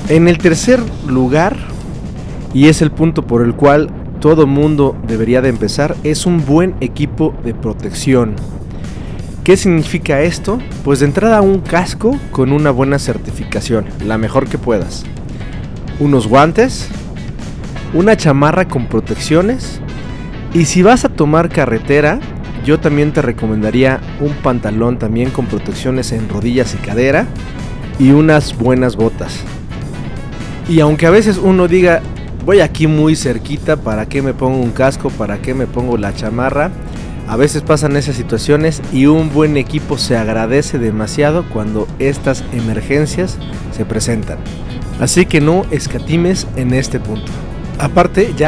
En el tercer lugar, y es el punto por el cual todo mundo debería de empezar, es un buen equipo de protección. ¿Qué significa esto? Pues de entrada un casco con una buena certificación, la mejor que puedas. Unos guantes, una chamarra con protecciones, y si vas a tomar carretera, yo también te recomendaría un pantalón también con protecciones en rodillas y cadera y unas buenas botas. Y aunque a veces uno diga, voy aquí muy cerquita, ¿para qué me pongo un casco? ¿Para qué me pongo la chamarra? A veces pasan esas situaciones y un buen equipo se agradece demasiado cuando estas emergencias se presentan. Así que no escatimes en este punto. Aparte, ya